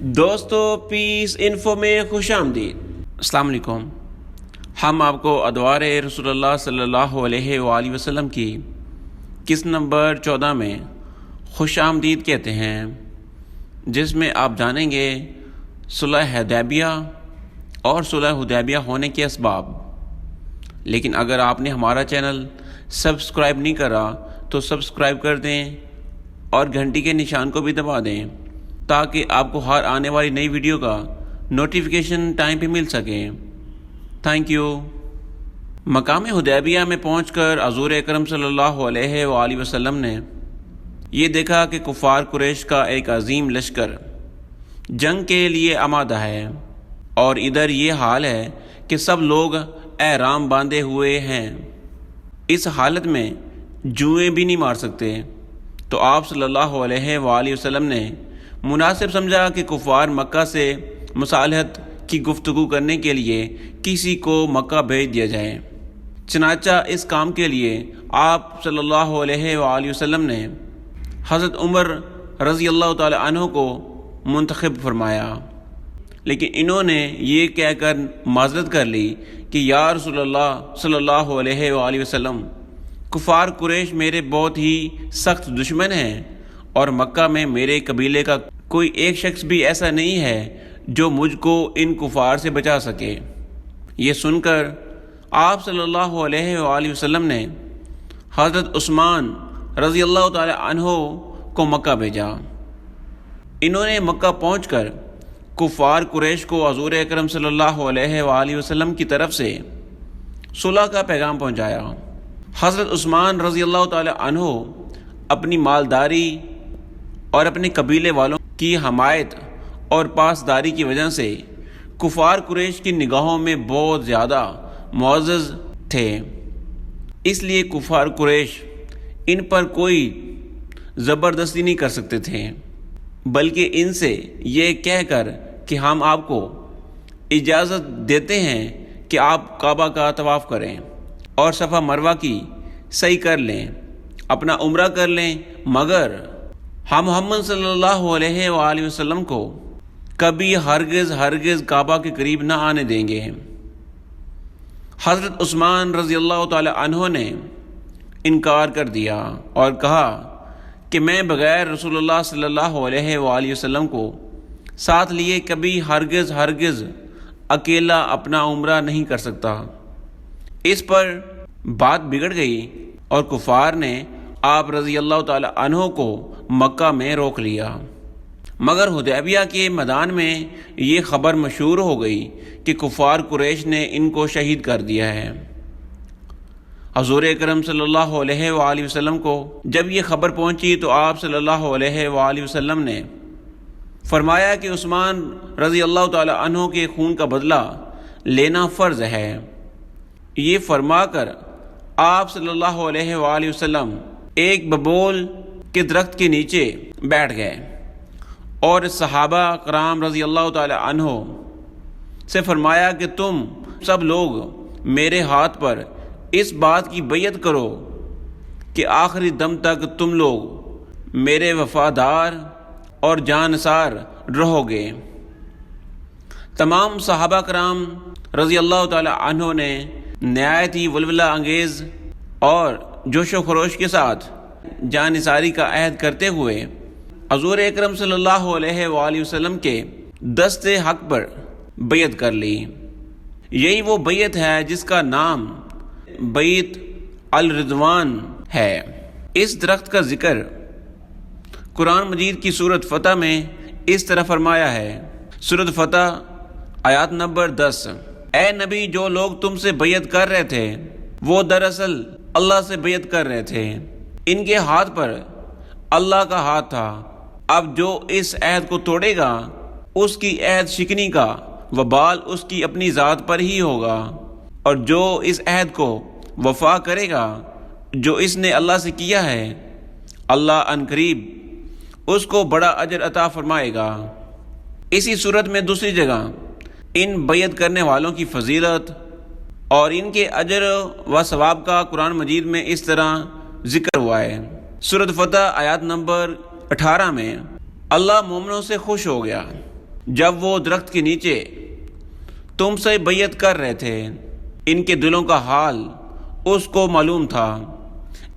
دوستو پیس انفو میں خوش آمدید۔ السلام علیکم۔ ہم آپ کو ادوار رسول اللہ صلی اللہ علیہ وآلہ وسلم کی قسط نمبر 14 میں خوش آمدید کہتے ہیں، جس میں آپ جانیں گے صلح حدیبیہ اور صلح حدیبیہ ہونے کے اسباب۔ لیکن اگر آپ نے ہمارا چینل سبسکرائب نہیں کرا تو سبسکرائب کر دیں اور گھنٹی کے نشان کو بھی دبا دیں تاکہ آپ کو ہر آنے والی نئی ویڈیو کا نوٹیفیکیشن ٹائم پہ مل سکے۔ Thank you. مقام حدیبیہ میں پہنچ کر حضور اکرم صلی اللہ علیہ وآلہ وسلم نے یہ دیکھا کہ کفار قریش کا ایک عظیم لشکر جنگ کے لیے آمادہ ہے، اور ادھر یہ حال ہے کہ سب لوگ احرام باندھے ہوئے ہیں۔ اس حالت میں جوئیں بھی نہیں مار سکتے، تو آپ صلی اللہ علیہ وآلہ وسلم نے مناسب سمجھا کہ کفار مکہ سے مصالحت کی گفتگو کرنے کے لیے کسی کو مکہ بھیج دیا جائے۔ چنانچہ اس کام کے لیے آپ صلی اللہ علیہ وآلہ وسلم نے حضرت عمر رضی اللہ تعالی عنہ کو منتخب فرمایا، لیکن انہوں نے یہ کہہ کر معذرت کر لی کہ یا رسول اللہ صلی اللہ علیہ وآلہ وسلم، کفار قریش میرے بہت ہی سخت دشمن ہیں، اور مکہ میں میرے قبیلے کا کوئی ایک شخص بھی ایسا نہیں ہے جو مجھ کو ان کفار سے بچا سکے۔ یہ سن کر آپ صلی اللہ علیہ وآلہ وسلم نے حضرت عثمان رضی اللہ تعالی عنہ کو مکہ بھیجا۔ انہوں نے مکہ پہنچ کر کفار قریش کو حضور اکرم صلی اللہ علیہ وآلہ وسلم کی طرف سے صلح کا پیغام پہنچایا۔ حضرت عثمان رضی اللہ تعالی عنہ اپنی مالداری اور اپنے قبیلے والوں کی حمایت اور پاسداری کی وجہ سے کفار قریش کی نگاہوں میں بہت زیادہ معزز تھے۔ اس لیے کفار قریش ان پر کوئی زبردستی نہیں کر سکتے تھے، بلکہ ان سے یہ کہہ کر کہ ہم آپ کو اجازت دیتے ہیں کہ آپ کعبہ کا طواف کریں اور صفا مروہ کی سعی کر لیں، اپنا عمرہ کر لیں، مگر ہم محمد صلی اللہ علیہ وآلہ وسلم کو کبھی ہرگز کعبہ کے قریب نہ آنے دیں گے۔ حضرت عثمان رضی اللہ تعالی عنہ نے انکار کر دیا اور کہا کہ میں بغیر رسول اللہ صلی اللہ علیہ وآلہ وسلم کو ساتھ لیے کبھی ہرگز اکیلا اپنا عمرہ نہیں کر سکتا۔ اس پر بات بگڑ گئی اور کفار نے آپ رضی اللہ تعالی عنہ کو مکہ میں روک لیا، مگر حدیبیہ کے میدان میں یہ خبر مشہور ہو گئی کہ کفار قریش نے ان کو شہید کر دیا ہے۔ حضور اکرم صلی اللہ علیہ وآلہ وسلم کو جب یہ خبر پہنچی تو آپ صلی اللہ علیہ وآلہ وسلم نے فرمایا کہ عثمان رضی اللہ تعالی عنہ کے خون کا بدلہ لینا فرض ہے۔ یہ فرما کر آپ صلی اللہ علیہ وآلہ وسلم ایک ببول کے درخت کے نیچے بیٹھ گئے اور صحابہ کرام رضی اللہ تعالی عنہ سے فرمایا کہ تم سب لوگ میرے ہاتھ پر اس بات کی بیعت کرو کہ آخری دم تک تم لوگ میرے وفادار اور جانثار رہو گے۔ تمام صحابہ کرام رضی اللہ تعالی عنہ نے نہایت ہی ولولہ انگیز اور جوش و خروش کے ساتھ جانثاری کا عہد کرتے ہوئے حضور اکرم صلی اللہ علیہ وآلہ وسلم کے دست حق پر بیعت کر لی۔ یہی وہ بیعت ہے جس کا نام بیعت الرضوان ہے۔ اس درخت کا ذکر قرآن مجید کی سورۃ فتح میں اس طرح فرمایا ہے۔ سورۃ فتح آیات نمبر 10۔ اے نبی، جو لوگ تم سے بیعت کر رہے تھے وہ دراصل اللہ سے بیعت کر رہے تھے، ان کے ہاتھ پر اللہ کا ہاتھ تھا۔ اب جو اس عہد کو توڑے گا اس کی عہد شکنی کا وبال اس کی اپنی ذات پر ہی ہوگا، اور جو اس عہد کو وفا کرے گا جو اس نے اللہ سے کیا ہے، اللہ عنقریب اس کو بڑا اجر عطا فرمائے گا۔ اسی صورت میں دوسری جگہ ان بیعت کرنے والوں کی فضیلت اور ان کے اجر و ثواب کا قرآن مجید میں اس طرح ذکر ہوا ہے۔ سورۃ فتح آیات نمبر 18 میں اللہ مومنوں سے خوش ہو گیا جب وہ درخت کے نیچے تم سے بیعت کر رہے تھے، ان کے دلوں کا حال اس کو معلوم تھا،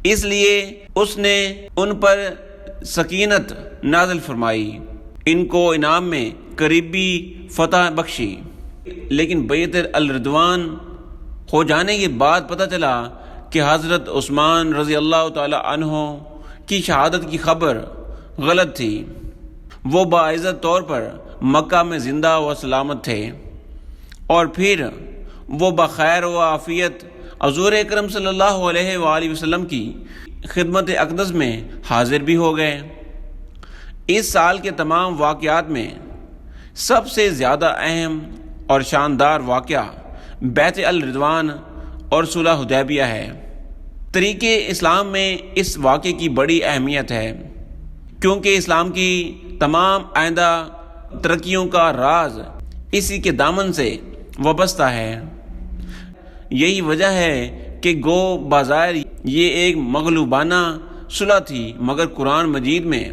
اس لیے اس نے ان پر سکینت نازل فرمائی، ان کو انعام میں قریبی فتح بخشی۔ لیکن بیعت الرضوان ہو جانے کے بعد پتہ چلا کہ حضرت عثمان رضی اللہ تعالی عنہ کی شہادت کی خبر غلط تھی۔ وہ باعزت طور پر مکہ میں زندہ و سلامت تھے، اور پھر وہ بخیر و عافیت حضور اکرم صلی اللہ علیہ وآلہ وسلم کی خدمت اقدس میں حاضر بھی ہو گئے۔ اس سال کے تمام واقعات میں سب سے زیادہ اہم اور شاندار واقعہ بیعت الرضوان اور صلح حدیبیہ ہے۔ طریق اسلام میں اس واقعے کی بڑی اہمیت ہے، کیونکہ اسلام کی تمام آئندہ ترقیوں کا راز اسی کے دامن سے وابستہ ہے۔ یہی وجہ ہے کہ گو بظاہر یہ ایک مغلوبانہ صلح تھی، مگر قرآن مجید میں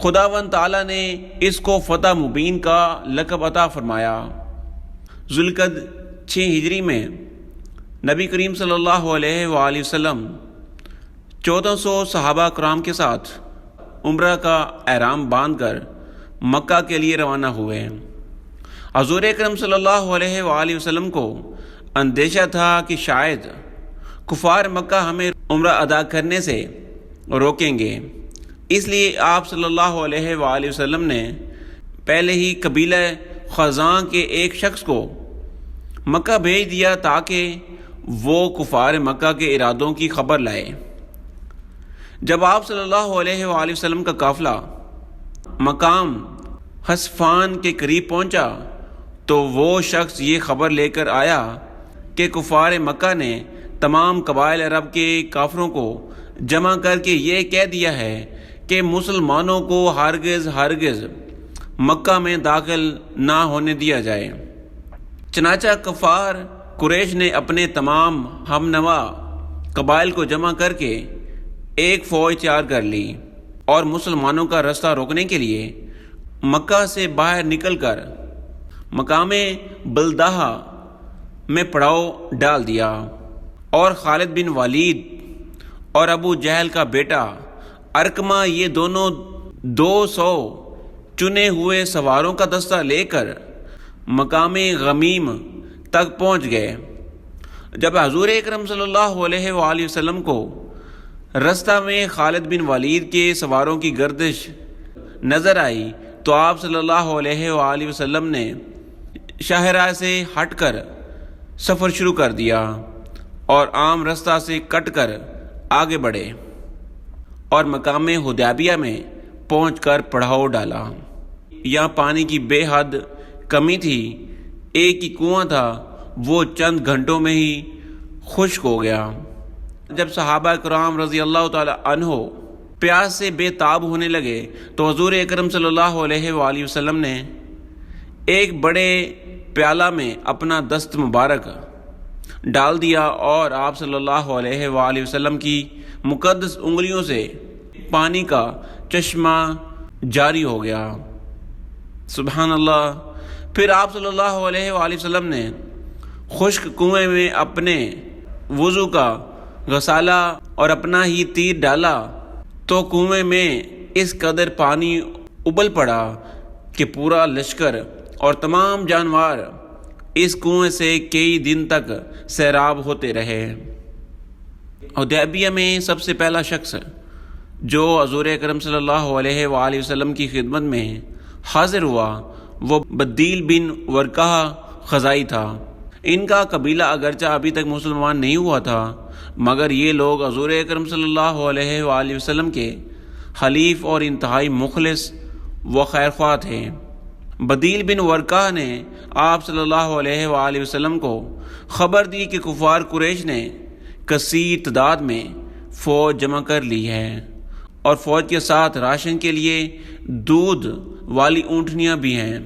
خداوند تعالیٰ نے اس کو فتح مبین کا لقب عطا فرمایا۔ ذوالقعدہ 6 ہجری میں نبی کریم صلی اللہ علیہ وآلہ وسلم 1400 صحابہ کرام کے ساتھ عمرہ کا احرام باندھ کر مکہ کے لیے روانہ ہوئے۔ حضور اکرم صلی اللہ علیہ وآلہ وسلم کو اندیشہ تھا کہ شاید کفار مکہ ہمیں عمرہ ادا کرنے سے روکیں گے، اس لیے آپ صلی اللہ علیہ وآلہ وسلم نے پہلے ہی قبیلہ خزاں کے ایک شخص کو مکہ بھیج دیا تاکہ وہ کفار مکہ کے ارادوں کی خبر لائے۔ جب آپ صلی اللہ علیہ وآلہ وسلم کا قافلہ مقام حصفان کے قریب پہنچا تو وہ شخص یہ خبر لے کر آیا کہ کفار مکہ نے تمام قبائل عرب کے کافروں کو جمع کر کے یہ کہہ دیا ہے کہ مسلمانوں کو ہرگز مکہ میں داخل نہ ہونے دیا جائے۔ چنانچہ کفار قریش نے اپنے تمام ہم نوا قبائل کو جمع کر کے ایک فوج تیار کر لی اور مسلمانوں کا رستہ روکنے کے لیے مکہ سے باہر نکل کر مقام بلدہ میں پڑاؤ ڈال دیا، اور خالد بن ولید اور ابو جہل کا بیٹا ارقمہ یہ دونوں 200 چنے ہوئے سواروں کا دستہ لے کر مقام غمیم تک پہنچ گئے۔ جب حضور اکرم صلی اللہ علیہ وآلہ وسلم کو رستہ میں خالد بن ولید کے سواروں کی گردش نظر آئی تو آپ صلی اللہ علیہ وآلہ وسلم نے شاہراہ سے ہٹ کر سفر شروع کر دیا اور عام رستہ سے کٹ کر آگے بڑھے اور مقام حدیبیہ میں پہنچ کر پڑاؤ ڈالا۔ یہاں پانی کی بے حد کمی تھی، ایک ہی کنواں تھا، وہ چند گھنٹوں میں ہی خشک ہو گیا۔ جب صحابہ کرام رضی اللہ تعالی عنہ پیاس سے بے تاب ہونے لگے تو حضور اکرم صلی اللہ علیہ وآلہ وسلم نے ایک بڑے پیالہ میں اپنا دست مبارک ڈال دیا اور آپ صلی اللہ علیہ وآلہ وسلم کی مقدس انگلیوں سے پانی کا چشمہ جاری ہو گیا۔ سبحان اللہ۔ پھر آپ صلی اللہ علیہ وآلہ وسلم نے خشک کنویں میں اپنے وضو کا غسالہ اور اپنا ہی تیر ڈالا تو کنویں میں اس قدر پانی ابل پڑا کہ پورا لشکر اور تمام جانور اس کنویں سے کئی دن تک سیراب ہوتے رہے۔ حدیبیہ میں سب سے پہلا شخص جو حضور اکرم صلی اللہ علیہ وآلہ وسلم کی خدمت میں حاضر ہوا وہ بدیل بن ورقہ خزائی تھا۔ ان کا قبیلہ اگرچہ ابھی تک مسلمان نہیں ہوا تھا، مگر یہ لوگ حضور اکرم صلی اللہ علیہ وآلہ وسلم کے حلیف اور انتہائی مخلص و خیرخواہ تھے۔ بدیل بن ورقہ نے آپ صلی اللہ علیہ وآلہ وسلم کو خبر دی کہ کفار قریش نے کثیر تعداد میں فوج جمع کر لی ہے اور فوج کے ساتھ راشن کے لیے دودھ والی اونٹنیاں بھی ہیں۔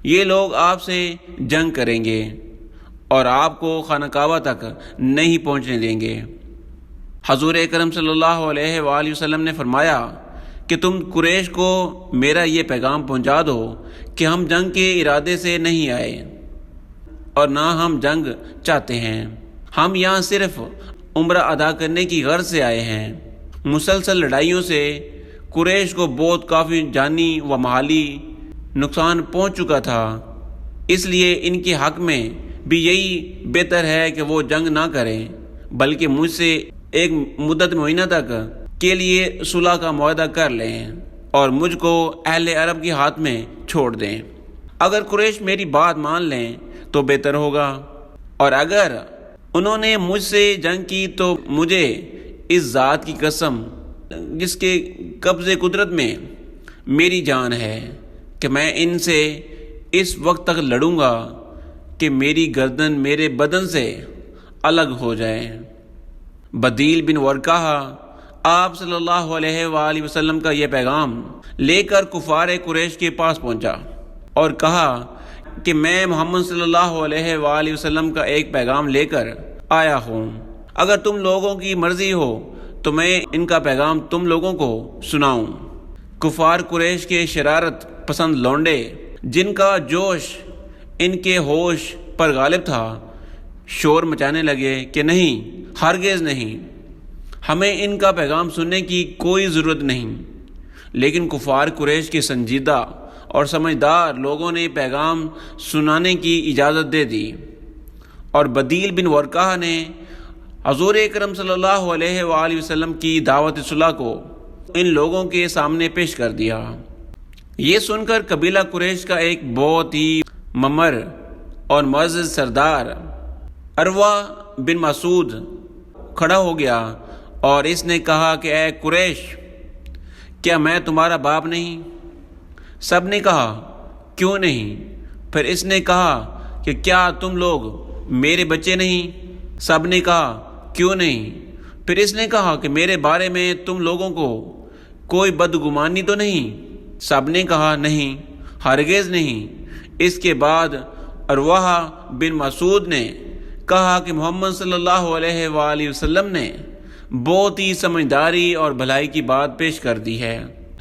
یہ لوگ آپ سے جنگ کریں گے اور آپ کو خانہ کعبہ تک نہیں پہنچنے دیں گے۔ حضور اکرم صلی اللہ علیہ وآلہ وسلم نے فرمایا کہ تم قریش کو میرا یہ پیغام پہنچا دو کہ ہم جنگ کے ارادے سے نہیں آئے اور نہ ہم جنگ چاہتے ہیں، ہم یہاں صرف عمرہ ادا کرنے کی غرض سے آئے ہیں۔ مسلسل لڑائیوں سے قریش کو بہت کافی جانی و مالی نقصان پہنچ چکا تھا، اس لیے ان کے حق میں بھی یہی بہتر ہے کہ وہ جنگ نہ کریں بلکہ مجھ سے ایک مدت معینہ تک کے لیے صلح کا معاہدہ کر لیں اور مجھ کو اہل عرب کے ہاتھ میں چھوڑ دیں۔ اگر قریش میری بات مان لیں تو بہتر ہوگا، اور اگر انہوں نے مجھ سے جنگ کی تو مجھے اس ذات کی قسم جس کے قبضے قدرت میں میری جان ہے کہ میں ان سے اس وقت تک لڑوں گا کہ میری گردن میرے بدن سے الگ ہو جائے۔ بدیل بن ورقہ آپ صلی اللہ علیہ وآلہ وسلم کا یہ پیغام لے کر کفار قریش کے پاس پہنچا اور کہا کہ میں محمد صلی اللہ علیہ وآلہ وسلم کا ایک پیغام لے کر آیا ہوں، اگر تم لوگوں کی مرضی ہو تو میں ان کا پیغام تم لوگوں کو سناؤں۔ کفار قریش کے شرارت پسند لونڈے جن کا جوش ان کے ہوش پر غالب تھا شور مچانے لگے کہ نہیں، ہرگز نہیں، ہمیں ان کا پیغام سننے کی کوئی ضرورت نہیں۔ لیکن کفار قریش کے سنجیدہ اور سمجھدار لوگوں نے پیغام سنانے کی اجازت دے دی، اور بدیل بن ورقہ نے حضور اکرم صلی اللہ علیہ وآلہ وسلم کی دعوت صلح کو ان لوگوں کے سامنے پیش کر دیا۔ یہ سن کر قبیلہ قریش کا ایک بہت ہی ممر اور معزز سردار عروہ بن مسعود کھڑا ہو گیا اور اس نے کہا کہ اے قریش، کیا میں تمہارا باپ نہیں؟ سب نے کہا کیوں نہیں؟ پھر اس نے کہا کہ کیا تم لوگ میرے بچے نہیں؟ سب نے کہا کیوں نہیں؟ پھر اس نے کہا کہ میرے بارے میں تم لوگوں کو کوئی بدگمانی تو نہیں؟ سب نے کہا نہیں، ہرگز نہیں۔ اس کے بعد عروہ بن مسعود نے کہا کہ محمد صلی اللہ علیہ وآلہ وسلم نے بہت ہی سمجھداری اور بھلائی کی بات پیش کر دی ہے،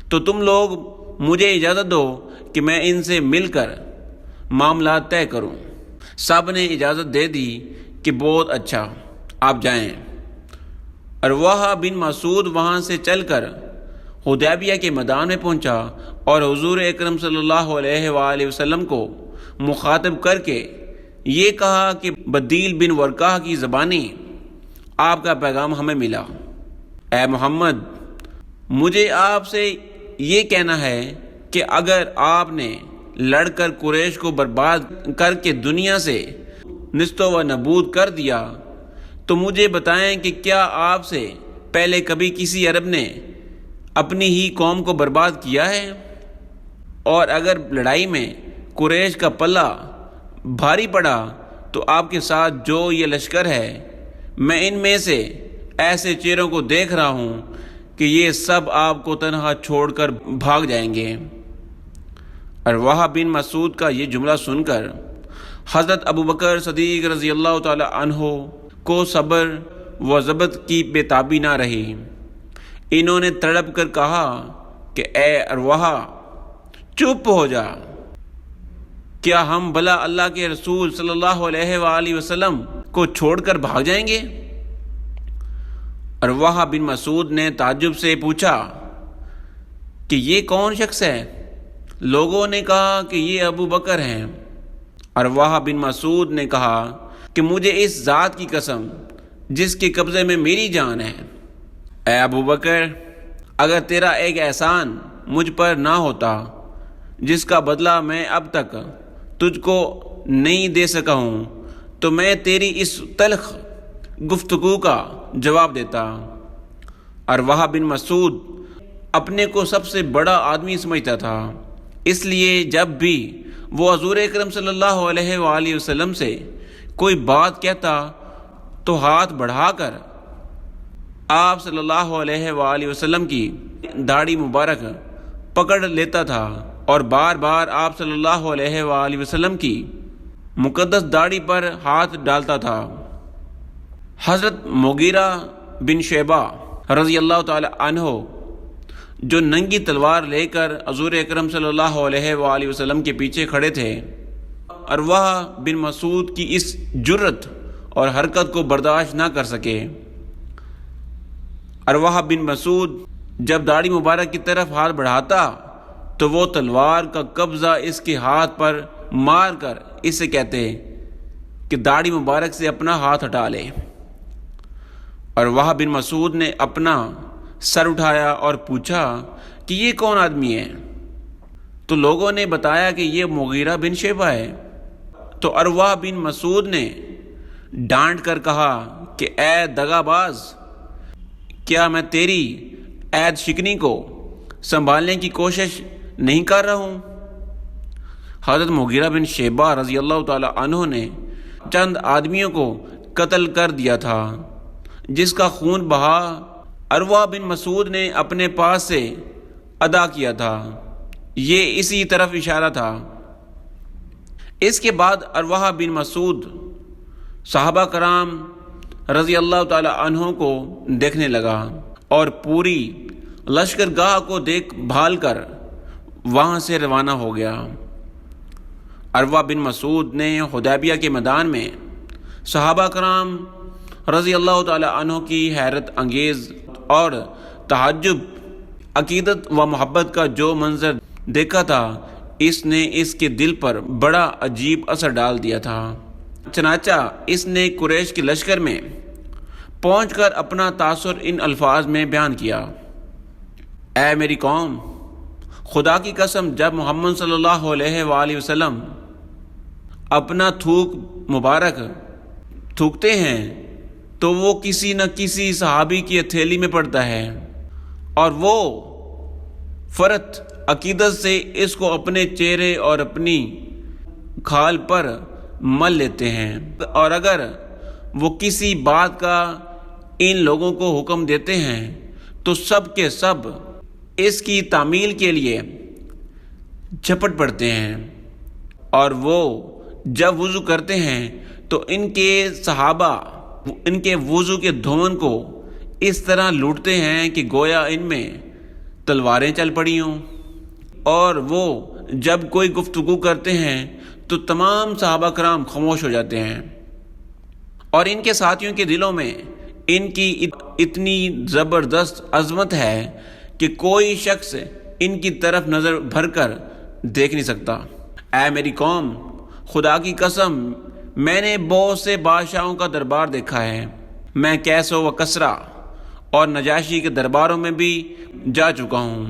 تو تم لوگ مجھے اجازت دو کہ میں ان سے مل کر معاملات طے کروں۔ سب نے اجازت دے دی کہ بہت اچھا، آپ جائیں۔ عروہ بن مسعود وہاں سے چل کر حدیبیہ کے میدان میں پہنچا اور حضور اکرم صلی اللہ علیہ وآلہ وسلم کو مخاطب کر کے یہ کہا کہ بدیل بن ورقہ کی زبانی آپ کا پیغام ہمیں ملا۔ اے محمد، مجھے آپ سے یہ کہنا ہے کہ اگر آپ نے لڑ کر قریش کو برباد کر کے دنیا سے نیست و نابود کر دیا تو مجھے بتائیں کہ کیا آپ سے پہلے کبھی کسی عرب نے اپنی ہی قوم کو برباد کیا ہے؟ اور اگر لڑائی میں قریش کا پلہ بھاری پڑا تو آپ کے ساتھ جو یہ لشکر ہے، میں ان میں سے ایسے چہروں کو دیکھ رہا ہوں کہ یہ سب آپ کو تنہا چھوڑ کر بھاگ جائیں گے۔ عروہ بن مسعود کا یہ جملہ سن کر حضرت ابوبکر صدیق رضی اللہ تعالی عنہ کو صبر و ضبط کی بے تابی نہ رہی۔ انہوں نے تڑپ کر کہا کہ اے عروہ، چپ ہو جا، کیا ہم بھلا اللہ کے رسول صلی اللہ علیہ وآلہ وسلم کو چھوڑ کر بھاگ جائیں گے؟ عروہ بن مسعود نے تعجب سے پوچھا کہ یہ کون شخص ہے؟ لوگوں نے کہا کہ یہ ابو بکر ہیں۔ عروہ بن مسعود نے کہا کہ مجھے اس ذات کی قسم جس کے قبضے میں میری جان ہے، اے ابو بکر، اگر تیرا ایک احسان مجھ پر نہ ہوتا جس کا بدلہ میں اب تک تجھ کو نہیں دے سکا ہوں تو میں تیری اس تلخ گفتگو کا جواب دیتا۔ عروہ بن مسعود اپنے کو سب سے بڑا آدمی سمجھتا تھا، اس لیے جب بھی وہ حضور اکرم صلی اللہ علیہ وآلہ وسلم سے کوئی بات کہتا تو ہاتھ بڑھا کر آپ صلی اللہ علیہ وآلہ وسلم کی داڑھی مبارک پکڑ لیتا تھا اور بار بار آپ صلی اللہ علیہ وآلہ وسلم کی مقدس داڑھی پر ہاتھ ڈالتا تھا۔ حضرت مغیرہ بن شعبہ رضی اللہ تعالی عنہ جو ننگی تلوار لے کر حضور اکرم صلی اللہ علیہ وآلہ وسلم کے پیچھے کھڑے تھے، ارواح بن مسعود کی اس جرت اور حرکت کو برداشت نہ کر سکے۔ ارواح بن مسعود جب داڑھی مبارک کی طرف ہاتھ بڑھاتا تو وہ تلوار کا قبضہ اس کے ہاتھ پر مار کر اسے کہتے کہ داڑھی مبارک سے اپنا ہاتھ ہٹا لے۔ ارواح بن مسعود نے اپنا سر اٹھایا اور پوچھا کہ یہ کون آدمی ہے؟ تو لوگوں نے بتایا کہ یہ مغیرہ بن شعبہ ہے۔ تو ارواح بن مسعود نے ڈانٹ کر کہا کہ اے دغا باز، کیا میں تیری عہد شکنی کو سنبھالنے کی کوشش نہیں کر رہا ہوں؟ حضرت مغیرہ بن شعبہ رضی اللہ تعالی عنہ نے چند آدمیوں کو قتل کر دیا تھا، جس کا خون بہا ارواح بن مسعود نے اپنے پاس سے ادا کیا تھا۔ یہ اسی طرف اشارہ تھا۔ اس کے بعد ارواح بن مسعود صحابہ کرام رضی اللہ تعالی عنہ کو دیکھنے لگا اور پوری لشکر گاہ کو دیکھ بھال کر وہاں سے روانہ ہو گیا۔ ارواح بن مسعود نے حدیبیہ کے میدان میں صحابہ کرام رضی اللہ تعالی عنہ کی حیرت انگیز اور تعجب، عقیدت و محبت کا جو منظر دیکھا تھا، اس نے اس کے دل پر بڑا عجیب اثر ڈال دیا تھا۔ چنانچہ اس نے قریش کے لشکر میں پہنچ کر اپنا تاثر ان الفاظ میں بیان کیا: اے میری قوم، خدا کی قسم، جب محمد صلی اللہ علیہ وآلہ وسلم اپنا تھوک مبارک تھوکتے ہیں تو وہ کسی نہ کسی صحابی کی ہتھیلی میں پڑتا ہے، اور وہ فرت عقیدت سے اس کو اپنے چہرے اور اپنی کھال پر مل لیتے ہیں، اور اگر وہ کسی بات کا ان لوگوں کو حکم دیتے ہیں تو سب کے سب اس کی تعمیل کے لیے جھپٹ پڑتے ہیں، اور وہ جب وضو کرتے ہیں تو ان کے صحابہ ان کے وضو کے دھون کو اس طرح لوٹتے ہیں کہ گویا ان میں تلواریں چل پڑی ہوں، اور وہ جب کوئی گفتگو کرتے ہیں تو تمام صحابہ کرام خاموش ہو جاتے ہیں، اور ان کے ساتھیوں کے دلوں میں ان کی اتنی زبردست عظمت ہے کہ کوئی شخص ان کی طرف نظر بھر کر دیکھ نہیں سکتا۔ اے میری قوم، خدا کی قسم، میں نے بہت سے بادشاہوں کا دربار دیکھا ہے، میں کیسو و کسرا اور نجاشی کے درباروں میں بھی جا چکا ہوں،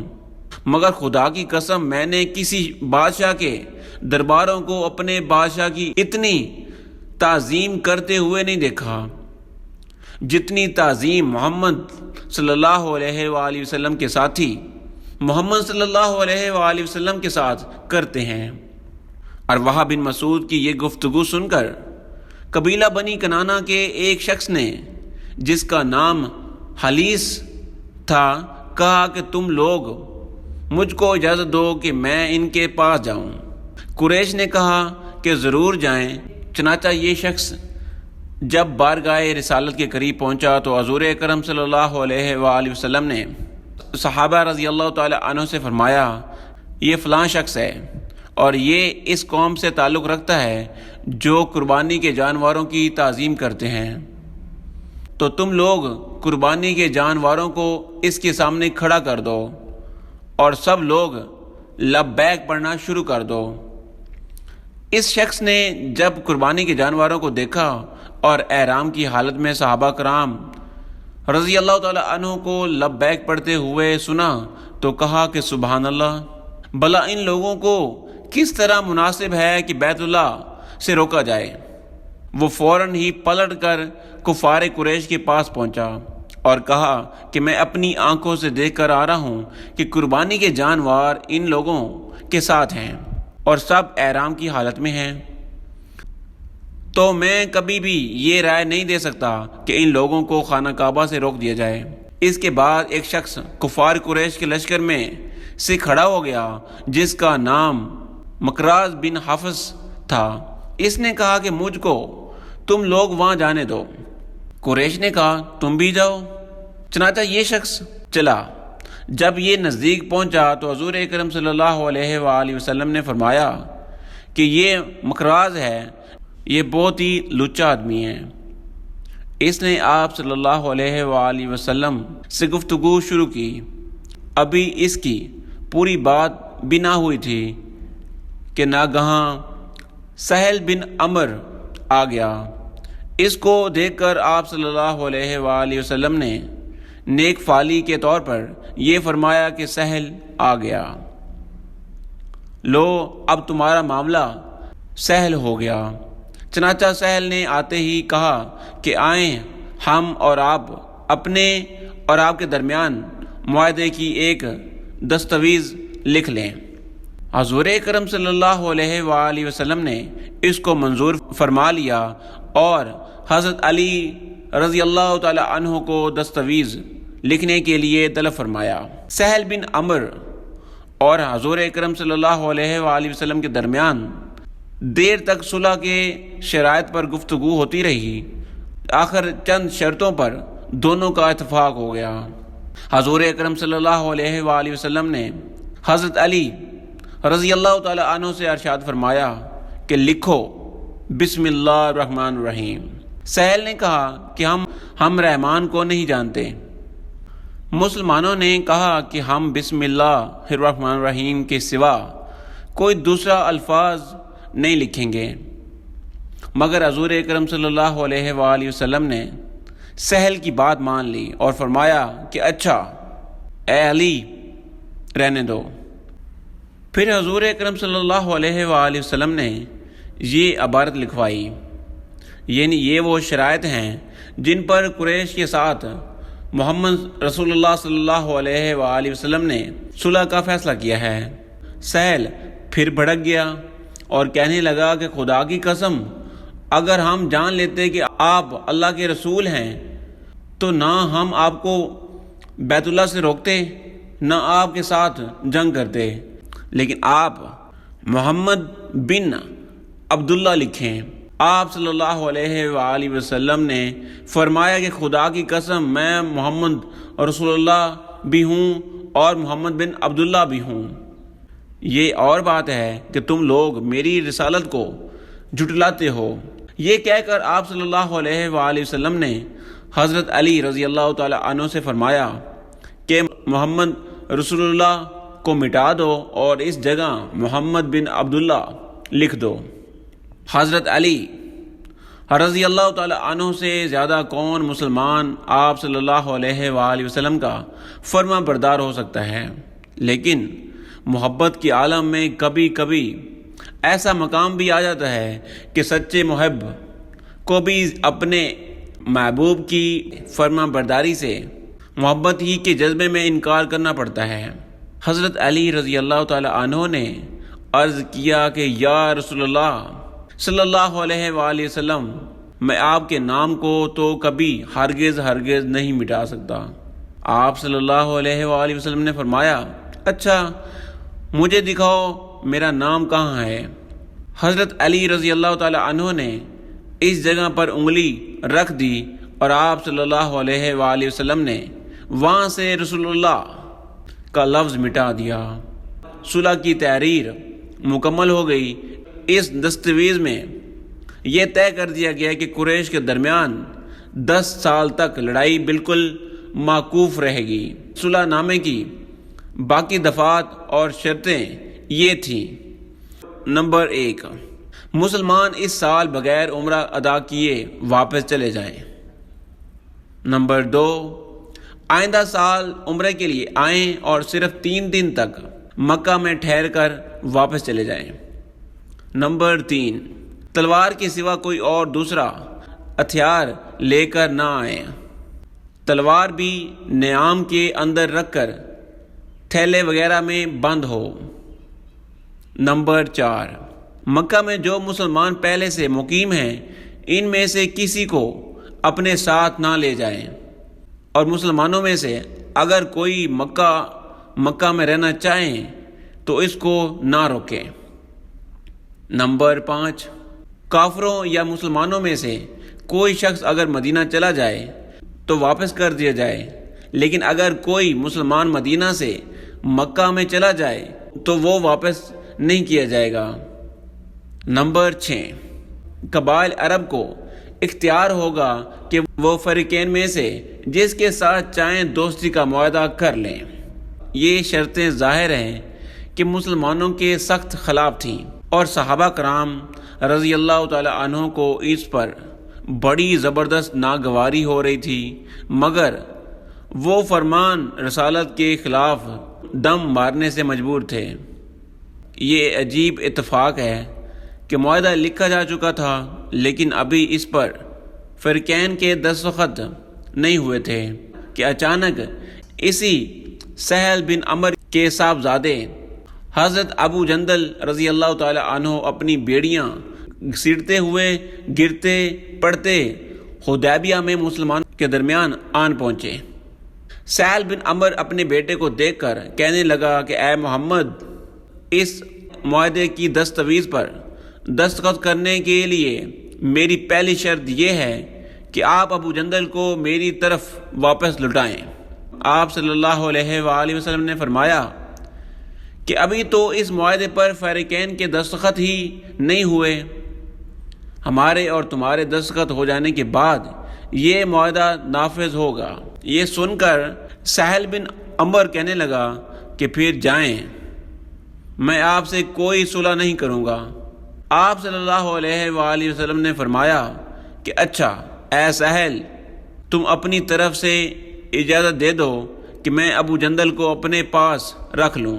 مگر خدا کی قسم میں نے کسی بادشاہ کے درباروں کو اپنے بادشاہ کی اتنی تعظیم کرتے ہوئے نہیں دیکھا جتنی تعظیم محمد صلی اللہ علیہ وآلہ وسلم کے ساتھی محمد صلی اللہ علیہ وآلہ وسلم کے ساتھ کرتے ہیں۔ ارواح بن مسعود کی یہ گفتگو سن کر قبیلہ بنی کنانہ کے ایک شخص نے، جس کا نام حلیس تھا، کہا کہ تم لوگ مجھ کو اجازت دو کہ میں ان کے پاس جاؤں۔ قریش نے کہا کہ ضرور جائیں۔ چنانچہ یہ شخص جب بارگاہ رسالت کے قریب پہنچا تو حضور اکرم صلی اللہ علیہ وآلہ وسلم نے صحابہ رضی اللہ تعالی عنہ سے فرمایا، یہ فلاں شخص ہے اور یہ اس قوم سے تعلق رکھتا ہے جو قربانی کے جانوروں کی تعظیم کرتے ہیں، تو تم لوگ قربانی کے جانوروں کو اس کے سامنے کھڑا کر دو اور سب لوگ لبیک پڑھنا شروع کر دو۔ اس شخص نے جب قربانی کے جانوروں کو دیکھا اور احرام کی حالت میں صحابہ کرام رضی اللہ تعالی عنہ کو لبیک پڑھتے ہوئے سنا تو کہا کہ سبحان اللہ، بھلا ان لوگوں کو کس طرح مناسب ہے کہ بیت اللہ سے روکا جائے۔ وہ فوراً ہی پلٹ کر کفار قریش کے پاس پہنچا اور کہا کہ میں اپنی آنکھوں سے دیکھ کر آ رہا ہوں کہ قربانی کے جانور ان لوگوں کے ساتھ ہیں اور سب احرام کی حالت میں ہیں، تو میں کبھی بھی یہ رائے نہیں دے سکتا کہ ان لوگوں کو خانہ کعبہ سے روک دیا جائے۔ اس کے بعد ایک شخص کفار قریش کے لشکر میں سے کھڑا ہو گیا جس کا نام مکراز بن حفص تھا۔ اس نے کہا کہ مجھ کو تم لوگ وہاں جانے دو۔ قریش نے کہا تم بھی جاؤ۔ چنانچہ یہ شخص چلا۔ جب یہ نزدیک پہنچا تو حضور اکرم صلی اللہ علیہ وآلہ وسلم نے فرمایا کہ یہ مکراز ہے، یہ بہت ہی لچا آدمی ہے۔ اس نے آپ صلی اللہ علیہ وآلہ وسلم سے گفتگو شروع کی۔ ابھی اس کی پوری بات بھی نہ ہوئی تھی کہ ناگہاں سہل بن عمر آ گیا۔ اس کو دیکھ کر آپ صلی اللہ علیہ وآلہ وسلم نے نیک فالی کے طور پر یہ فرمایا کہ سہل آ گیا، لو اب تمہارا معاملہ سہل ہو گیا۔ چنانچہ سہل نے آتے ہی کہا کہ آئیں ہم اور آپ اپنے اور آپ کے درمیان معاہدے کی ایک دستاویز لکھ لیں۔ حضور اکرم صلی اللہ علیہ وآلہ وسلم نے اس کو منظور فرما لیا اور حضرت علی رضی اللہ تعالی عنہ کو دستاویز لکھنے کے لیے طلب فرمایا۔ سہل بن عمر اور حضور اکرم صلی اللہ علیہ وآلہ وسلم کے درمیان دیر تک صلح کے شرائط پر گفتگو ہوتی رہی۔ آخر چند شرطوں پر دونوں کا اتفاق ہو گیا۔ حضور اکرم صلی اللہ علیہ وآلہ وسلم نے حضرت علی رضی اللہ تعالی عنہ سے ارشاد فرمایا کہ لکھو بسم اللہ الرحمن الرحیم۔ سہل نے کہا کہ ہم رحمان کو نہیں جانتے۔ مسلمانوں نے کہا کہ ہم بسم اللہ الرحمن الرحیم کے سوا کوئی دوسرا الفاظ نہیں لکھیں گے، مگر حضور اکرم صلی اللہ علیہ وآلہ وسلم نے سہل کی بات مان لی اور فرمایا کہ اچھا اے علی رہنے دو۔ پھر حضور اکرم صلی اللہ علیہ وآلہ وسلم نے یہ عبارت لکھوائی، یعنی یہ وہ شرائط ہیں جن پر قریش کے ساتھ محمد رسول اللہ صلی اللہ علیہ وآلہ وسلم نے صلح کا فیصلہ کیا ہے۔ سہل پھر بھڑک گیا اور کہنے لگا کہ خدا کی قسم، اگر ہم جان لیتے کہ آپ اللہ کے رسول ہیں تو نہ ہم آپ کو بیت اللہ سے روکتے نہ آپ کے ساتھ جنگ کرتے، لیکن آپ محمد بن عبداللہ لکھیں۔ آپ صلی اللہ علیہ وآلہ وسلم نے فرمایا کہ خدا کی قسم میں محمد رسول اللہ بھی ہوں اور محمد بن عبداللہ بھی ہوں۔ یہ اور بات ہے کہ تم لوگ میری رسالت کو جھٹلاتے ہو۔ یہ کہہ کر آپ صلی اللہ علیہ وآلہ وسلم نے حضرت علی رضی اللہ تعالی عنہ سے فرمایا کہ محمد رسول اللہ کو مٹا دو اور اس جگہ محمد بن عبداللہ لکھ دو۔ حضرت علی رضی اللہ تعالی عنہ سے زیادہ کون مسلمان آپ صلی اللہ علیہ وآلہ وسلم کا فرما بردار ہو سکتا ہے، لیکن محبت کے عالم میں کبھی کبھی ایسا مقام بھی آ جاتا ہے کہ سچے محب کو بھی اپنے محبوب کی فرما برداری سے محبت ہی کے جذبے میں انکار کرنا پڑتا ہے۔ حضرت علی رضی اللہ تعالی عنہ نے عرض کیا کہ یا رسول اللہ صلی اللہ علیہ وآلہ وسلم، میں آپ کے نام کو تو کبھی ہرگز نہیں مٹا سکتا۔ آپ صلی اللہ علیہ وآلہ وسلم نے فرمایا اچھا مجھے دکھاؤ میرا نام کہاں ہے۔ حضرت علی رضی اللہ تعالی عنہ نے اس جگہ پر انگلی رکھ دی اور آپ صلی اللہ علیہ وآلہ وسلم نے وہاں سے رسول اللہ کا لفظ مٹا دیا۔ صلح کی تحریر مکمل ہو گئی۔ اس دستاویز میں یہ طے کر دیا گیا کہ قریش کے درمیان 10 سال تک لڑائی بالکل موقوف رہے گی۔ صلح نامے کی باقی دفعات اور شرطیں یہ تھیں: نمبر 1، مسلمان اس سال بغیر عمرہ ادا کیے واپس چلے جائیں۔ نمبر 2، آئندہ سال عمرے کے لیے آئیں اور صرف 3 دن تک مکہ میں ٹھہر کر واپس چلے جائیں۔ نمبر 3، تلوار کے سوا کوئی اور دوسرا ہتھیار لے کر نہ آئیں۔ تلوار بھی نیام کے اندر رکھ کر تھیلے وغیرہ میں بند ہو۔ نمبر 4، مکہ میں جو مسلمان پہلے سے مقیم ہیں ان میں سے کسی کو اپنے ساتھ نہ لے جائیں، اور مسلمانوں میں سے اگر کوئی مکہ میں رہنا چاہیں تو اس کو نہ روکیں۔ نمبر 5، کافروں یا مسلمانوں میں سے کوئی شخص اگر مدینہ چلا جائے تو واپس کر دیا جائے، لیکن اگر کوئی مسلمان مدینہ سے مکہ میں چلا جائے تو وہ واپس نہیں کیا جائے گا۔ نمبر 6، قبائل عرب کو اختیار ہوگا کہ وہ فریقین میں سے جس کے ساتھ چاہیں دوستی کا معاہدہ کر لیں۔ یہ شرطیں ظاہر ہیں کہ مسلمانوں کے سخت خلاف تھیں اور صحابہ کرام رضی اللہ تعالی عنہ کو اس پر بڑی زبردست ناگواری ہو رہی تھی، مگر وہ فرمان رسالت کے خلاف دم مارنے سے مجبور تھے۔ یہ عجیب اتفاق ہے کہ معاہدہ لکھا جا چکا تھا لیکن ابھی اس پر فریقین کے دستخط نہیں ہوئے تھے کہ اچانک اسی سہل بن عمر کے صاحبزادے حضرت ابو جندل رضی اللہ تعالی عنہ اپنی بیڑیاں سیڑھتے ہوئے گرتے پڑتے حدیبیہ میں مسلمانوں کے درمیان آن پہنچے۔ سہل بن عمر اپنے بیٹے کو دیکھ کر کہنے لگا کہ اے محمد، اس معاہدے کی دستاویز پر دستخط کرنے کے لیے میری پہلی شرط یہ ہے کہ آپ ابو جندل کو میری طرف واپس لوٹائیں۔ آپ صلی اللہ علیہ وآلہ وسلم نے فرمایا کہ ابھی تو اس معاہدے پر فریقین کے دستخط ہی نہیں ہوئے، ہمارے اور تمہارے دستخط ہو جانے کے بعد یہ معاہدہ نافذ ہوگا۔ یہ سن کر سہل بن عمر کہنے لگا کہ پھر جائیں، میں آپ سے کوئی صلح نہیں کروں گا۔ آپ صلی اللہ علیہ وآلہ وسلم نے فرمایا کہ اچھا اے سہل، تم اپنی طرف سے اجازت دے دو کہ میں ابو جندل کو اپنے پاس رکھ لوں۔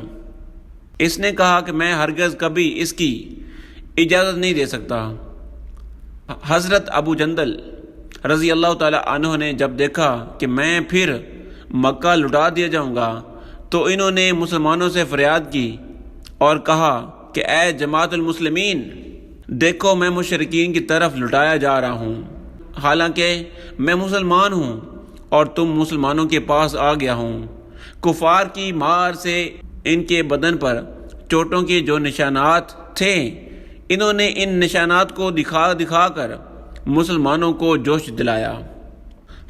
اس نے کہا کہ میں ہرگز کبھی اس کی اجازت نہیں دے سکتا۔ حضرت ابو جندل رضی اللہ تعالی عنہ نے جب دیکھا کہ میں پھر مکہ لٹا دیا جاؤں گا تو انہوں نے مسلمانوں سے فریاد کی اور کہا کہ اے جماعت المسلمین، دیکھو میں مشرکین کی طرف لٹایا جا رہا ہوں، حالانکہ میں مسلمان ہوں اور تم مسلمانوں کے پاس آ گیا ہوں۔ کفار کی مار سے ان کے بدن پر چوٹوں کے جو نشانات تھے، انہوں نے ان نشانات کو دکھا دکھا کر مسلمانوں کو جوش دلایا۔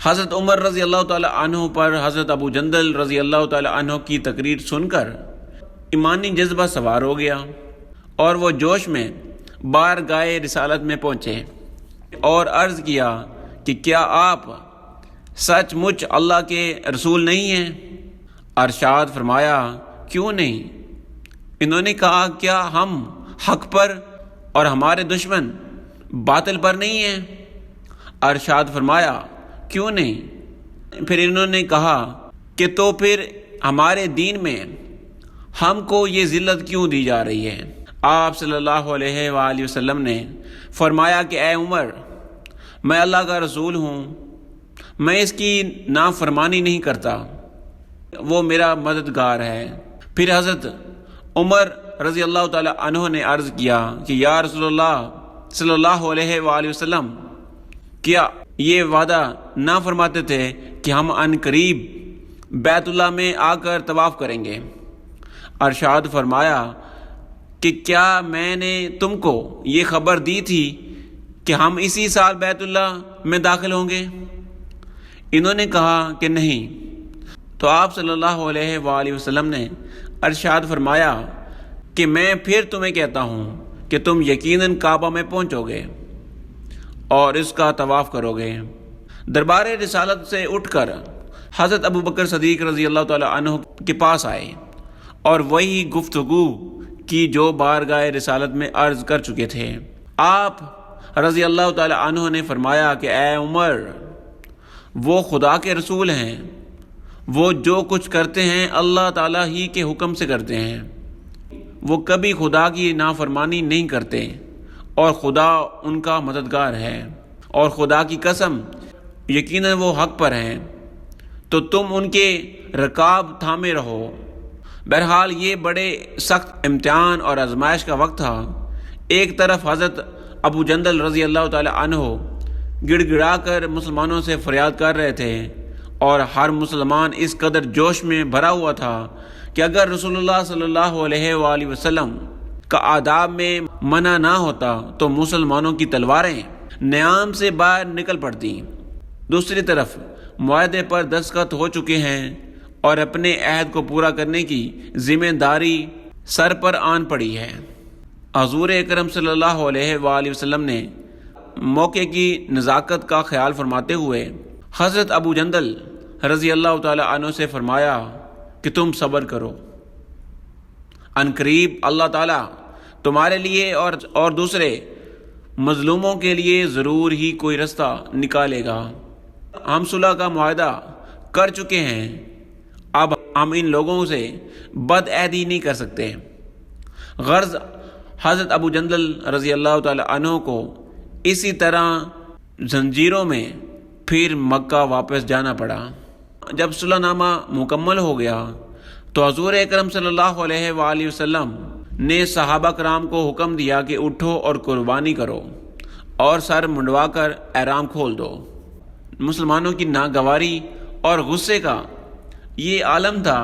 حضرت عمر رضی اللہ تعالی عنہ پر حضرت ابو جندل رضی اللہ تعالی عنہ کی تقریر سن کر ایمانی جذبہ سوار ہو گیا اور وہ جوش میں بارگاہ رسالت میں پہنچے اور عرض کیا کہ کیا آپ سچ مچ اللہ کے رسول نہیں ہیں؟ ارشاد فرمایا کیوں نہیں؟ انہوں نے کہا کیا ہم حق پر اور ہمارے دشمن باطل پر نہیں ہیں؟ ارشاد فرمایا کیوں نہیں؟ پھر انہوں نے کہا کہ تو پھر ہمارے دین میں ہم کو یہ ذلت کیوں دی جا رہی ہے؟ آپ صلی اللہ علیہ وآلہ وسلم نے فرمایا کہ اے عمر، میں اللہ کا رسول ہوں، میں اس کی نافرمانی نہیں کرتا، وہ میرا مددگار ہے۔ پھر حضرت عمر رضی اللہ تعالی عنہ نے عرض کیا کہ یا رسول اللہ صلی اللہ علیہ وآلہ وسلم، کیا یہ وعدہ نہ فرماتے تھے کہ ہم ان قریب بیت اللہ میں آ کر طواف کریں گے؟ ارشاد فرمایا کہ کیا میں نے تم کو یہ خبر دی تھی کہ ہم اسی سال بیت اللہ میں داخل ہوں گے؟ انہوں نے کہا کہ نہیں۔ تو آپ صلی اللہ علیہ وآلہ وسلم نے ارشاد فرمایا کہ میں پھر تمہیں کہتا ہوں کہ تم یقیناً کعبہ میں پہنچو گے اور اس کا طواف کرو گے۔ دربار رسالت سے اٹھ کر حضرت ابو بکر صدیق رضی اللہ تعالی عنہ کے پاس آئے اور وہی گفتگو کی جو بارگاہ رسالت میں عرض کر چکے تھے۔ آپ رضی اللہ تعالی عنہ نے فرمایا کہ اے عمر، وہ خدا کے رسول ہیں، وہ جو کچھ کرتے ہیں اللہ تعالیٰ ہی کے حکم سے کرتے ہیں، وہ کبھی خدا کی نافرمانی نہیں کرتے اور خدا ان کا مددگار ہے، اور خدا کی قسم یقیناً وہ حق پر ہیں، تو تم ان کے رکاب تھامے رہو۔ بہرحال یہ بڑے سخت امتحان اور آزمائش کا وقت تھا۔ ایک طرف حضرت ابو جندل رضی اللہ تعالی عنہ گڑ گڑا کر مسلمانوں سے فریاد کر رہے تھے اور ہر مسلمان اس قدر جوش میں بھرا ہوا تھا کہ اگر رسول اللہ صلی اللہ علیہ وآلہ وسلم کا آداب میں منع نہ ہوتا تو مسلمانوں کی تلواریں نیام سے باہر نکل پڑتی۔ دوسری طرف معاہدے پر دستخط ہو چکے ہیں اور اپنے عہد کو پورا کرنے کی ذمہ داری سر پر آن پڑی ہے۔ حضور اکرم صلی اللہ علیہ وآلہ وسلم نے موقع کی نزاکت کا خیال فرماتے ہوئے حضرت ابو جندل رضی اللہ تعالی عنہ سے فرمایا کہ تم صبر کرو، عنقریب اللہ تعالیٰ تمہارے لیے اور دوسرے مظلوموں کے لیے ضرور ہی کوئی رستہ نکالے گا۔ ہم صلح کا معاہدہ کر چکے ہیں، اب ہم ان لوگوں سے بد عہدی نہیں کر سکتے۔ غرض حضرت ابو جندل رضی اللہ تعالی عنہ کو اسی طرح زنجیروں میں پھر مکہ واپس جانا پڑا۔ جب صلح نامہ مکمل ہو گیا تو حضور اکرم صلی اللہ علیہ وآلہ وسلم نے صحابہ کرام کو حکم دیا کہ اٹھو اور قربانی کرو اور سر منڈوا کر احرام کھول دو۔ مسلمانوں کی ناگواری اور غصے کا یہ عالم تھا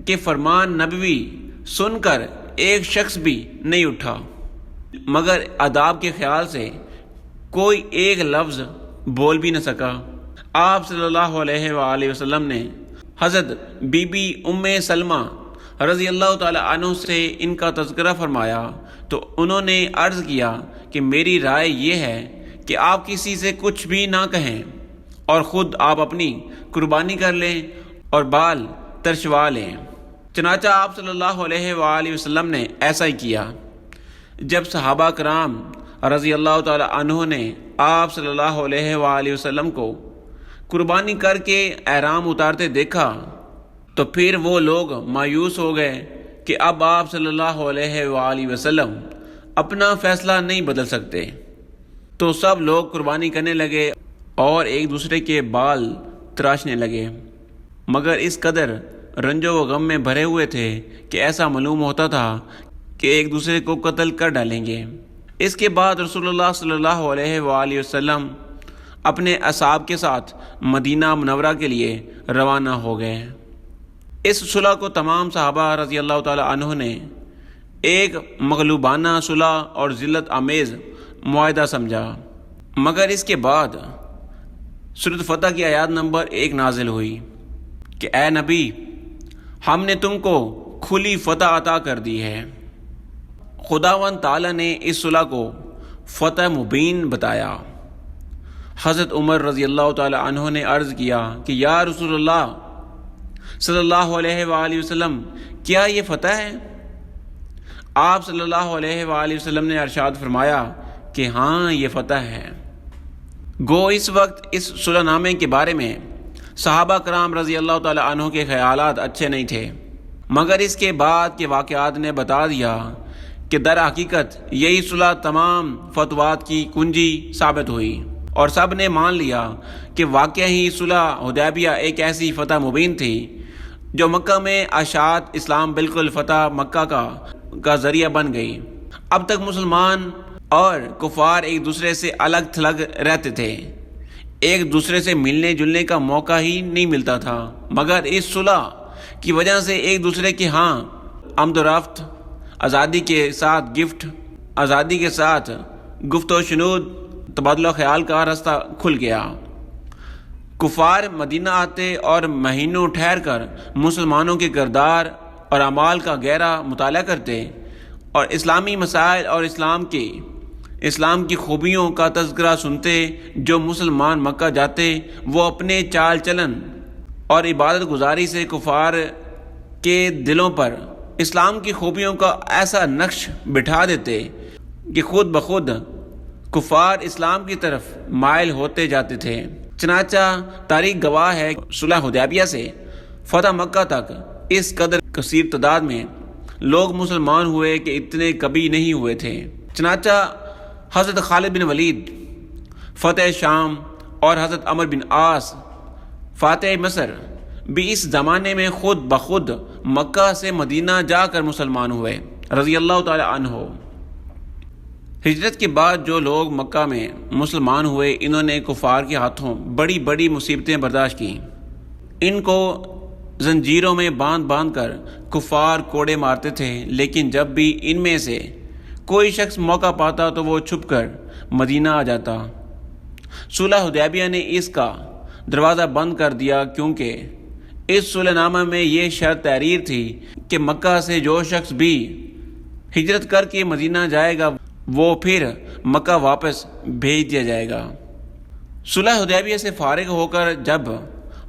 کہ فرمان نبوی سن کر ایک شخص بھی نہیں اٹھا، مگر آداب کے خیال سے کوئی ایک لفظ بول بھی نہ سکا۔ آپ صلی اللہ علیہ وآلہ وسلم نے حضرت بی بی ام سلمہ رضی اللہ تعالی عنہ سے ان کا تذکرہ فرمایا تو انہوں نے عرض کیا کہ میری رائے یہ ہے کہ آپ کسی سے کچھ بھی نہ کہیں اور خود آپ اپنی قربانی کر لیں اور بال ترشوا لیں۔ چنانچہ آپ صلی اللہ علیہ وآلہ وسلم نے ایسا ہی کیا۔ جب صحابہ کرام رضی اللہ تعالی عنہ نے آپ صلی اللہ علیہ وآلہ وسلم کو قربانی کر کے احرام اتارتے دیکھا تو پھر وہ لوگ مایوس ہو گئے کہ اب آپ صلی اللہ علیہ وآلہ وسلم اپنا فیصلہ نہیں بدل سکتے، تو سب لوگ قربانی کرنے لگے اور ایک دوسرے کے بال تراشنے لگے، مگر اس قدر رنج و غم میں بھرے ہوئے تھے کہ ایسا معلوم ہوتا تھا کہ ایک دوسرے کو قتل کر ڈالیں گے۔ اس کے بعد رسول اللہ صلی اللہ علیہ وآلہ وسلم اپنے اصحاب کے ساتھ مدینہ منورہ کے لیے روانہ ہو گئے۔ اس صلح کو تمام صحابہ رضی اللہ تعالی عنہ نے ایک مغلوبانہ صلح اور ذلت آمیز معاہدہ سمجھا، مگر اس کے بعد سورۃ فتح کی آیات نمبر 1 نازل ہوئی کہ اے نبی، ہم نے تم کو کھلی فتح عطا کر دی ہے۔ خداوند تعالی نے اس صلح کو فتح مبین بتایا۔ حضرت عمر رضی اللہ تعالی عنہ نے عرض کیا کہ یا رسول اللہ صلی اللہ علیہ وآلہ وسلم، کیا یہ فتح ہے؟ آپ صلی اللہ علیہ وآلہ وسلم نے ارشاد فرمایا کہ ہاں یہ فتح ہے۔ گو اس وقت اس صلح نامے کے بارے میں صحابہ کرام رضی اللہ تعالی عنہ کے خیالات اچھے نہیں تھے، مگر اس کے بعد کے واقعات نے بتا دیا کہ در حقیقت یہی صلح تمام فتوات کی کنجی ثابت ہوئی اور سب نے مان لیا کہ واقعہ ہی صلح حدیبیہ ایک ایسی فتح مبین تھی جو مکہ میں اشاعت اسلام بالکل فتح مکہ کا ذریعہ بن گئی۔ اب تک مسلمان اور کفار ایک دوسرے سے الگ تھلگ رہتے تھے، ایک دوسرے سے ملنے جلنے کا موقع ہی نہیں ملتا تھا، مگر اس صلح کی وجہ سے ایک دوسرے کے ہاں آمد و رفت، آزادی کے ساتھ گفت و شنود، تبادلہ خیال کا راستہ کھل گیا۔ کفار مدینہ آتے اور مہینوں ٹھہر کر مسلمانوں کے کردار اور اعمال کا گہرا مطالعہ کرتے اور اسلامی مسائل اور اسلام کی خوبیوں کا تذکرہ سنتے۔ جو مسلمان مکہ جاتے وہ اپنے چال چلن اور عبادت گزاری سے کفار کے دلوں پر اسلام کی خوبیوں کا ایسا نقش بٹھا دیتے کہ خود بخود کفار اسلام کی طرف مائل ہوتے جاتے تھے۔ چنانچہ تاریخ گواہ ہے کہ صلح حدیبیہ سے فتح مکہ تک اس قدر کثیر تعداد میں لوگ مسلمان ہوئے کہ اتنے کبھی نہیں ہوئے تھے۔ چنانچہ حضرت خالد بن ولید فتح شام اور حضرت عمر بن عاص فاتح مصر بھی اس زمانے میں خود بخود مکہ سے مدینہ جا کر مسلمان ہوئے رضی اللہ تعالی عنہ۔ ہجرت کے بعد جو لوگ مکہ میں مسلمان ہوئے، انہوں نے کفار کے ہاتھوں بڑی بڑی مصیبتیں برداشت کی۔ ان کو زنجیروں میں باندھ کر کفار کوڑے مارتے تھے، لیکن جب بھی ان میں سے کوئی شخص موقع پاتا تو وہ چھپ کر مدینہ آ جاتا۔ صلح حدیبیہ نے اس کا دروازہ بند کر دیا، کیونکہ اس صلح نامہ میں یہ شرط تحریر تھی کہ مکہ سے جو شخص بھی ہجرت کر کے مدینہ جائے گا وہ پھر مکہ واپس بھیج دیا جائے گا۔ صلح حدیبیہ سے فارغ ہو کر جب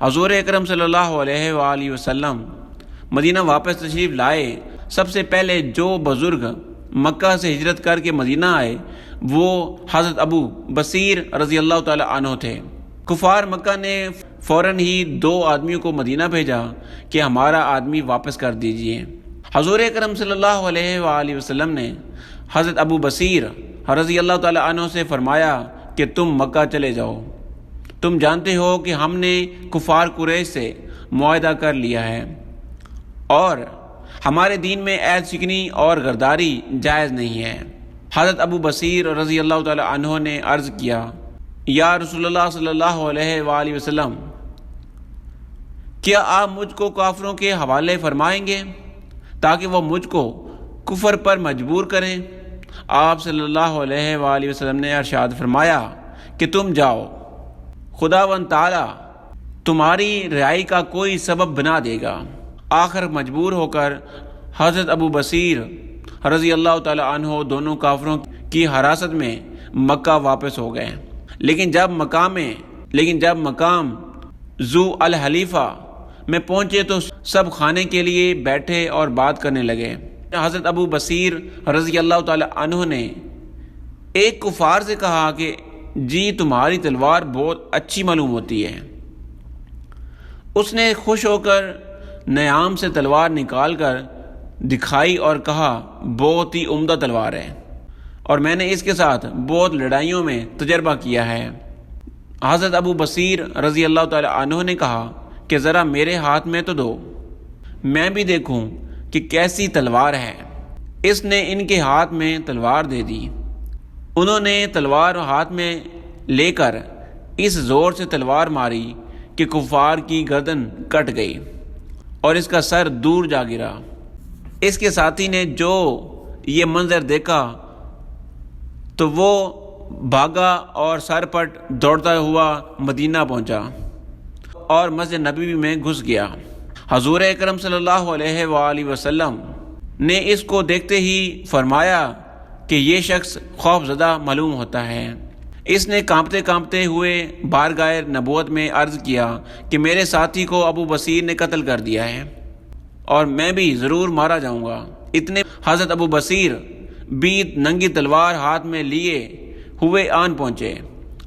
حضور اکرم صلی اللہ علیہ وآلہ وسلم مدینہ واپس تشریف لائے، سب سے پہلے جو بزرگ مکہ سے ہجرت کر کے مدینہ آئے وہ حضرت ابو بصیر رضی اللہ تعالی عنہ تھے۔ کفار مکہ نے فوراً ہی 2 آدمیوں کو مدینہ بھیجا کہ ہمارا آدمی واپس کر دیجئے۔ حضور اکرم صلی اللہ علیہ وآلہ وسلم نے حضرت ابو بصیر رضی اللہ تعالی عنہ سے فرمایا کہ تم مکہ چلے جاؤ، تم جانتے ہو کہ ہم نے کفار قریش سے معاہدہ کر لیا ہے اور ہمارے دین میں عہد شکنی اور غداری جائز نہیں ہے۔ حضرت ابو بصیر رضی اللہ تعالی عنہ نے عرض کیا، یا رسول اللہ صلی اللہ علیہ وآلہ وسلم، کیا آپ مجھ کو کافروں کے حوالے فرمائیں گے تاکہ وہ مجھ کو کفر پر مجبور کریں؟ آپ صلی اللہ علیہ وآلہ وسلم نے ارشاد فرمایا کہ تم جاؤ، خداوند تعالی تمہاری رہائی کا کوئی سبب بنا دے گا۔ آخر مجبور ہو کر حضرت ابو بصیر رضی اللہ تعالی عنہ دونوں کافروں کی حراست میں مکہ واپس ہو گئے، لیکن جب مقام ذو الحلیفہ میں پہنچے تو سب کھانے کے لیے بیٹھے اور بات کرنے لگے۔ حضرت ابو بصیر رضی اللہ تعالی عنہ نے ایک کفار سے کہا کہ جی تمہاری تلوار بہت اچھی معلوم ہوتی ہے۔ اس نے خوش ہو کر نیام سے تلوار نکال کر دکھائی اور کہا بہت ہی عمدہ تلوار ہے اور میں نے اس کے ساتھ بہت لڑائیوں میں تجربہ کیا ہے۔ حضرت ابو بصیر رضی اللہ تعالی عنہ نے کہا کہ ذرا میرے ہاتھ میں تو دو، میں بھی دیکھوں کہ کیسی تلوار ہے۔ اس نے ان کے ہاتھ میں تلوار دے دی۔ انہوں نے تلوار ہاتھ میں لے کر اس زور سے تلوار ماری کہ کفار کی گردن کٹ گئی اور اس کا سر دور جا گرا۔ اس کے ساتھی نے جو یہ منظر دیکھا تو وہ بھاگا اور سر پٹ دوڑتا ہوا مدینہ پہنچا اور مسجد نبوی میں گھس گیا۔ حضور اکرم صلی اللہ علیہ وآلہ وسلم نے اس کو دیکھتے ہی فرمایا کہ یہ شخص خوف زدہ معلوم ہوتا ہے۔ اس نے کانپتے کانپتے ہوئے بارگاہ نبوت میں عرض کیا کہ میرے ساتھی کو ابو بصیر نے قتل کر دیا ہے اور میں بھی ضرور مارا جاؤں گا۔ اتنے حضرت ابو بصیر بھی ننگی تلوار ہاتھ میں لیے ہوئے آن پہنچے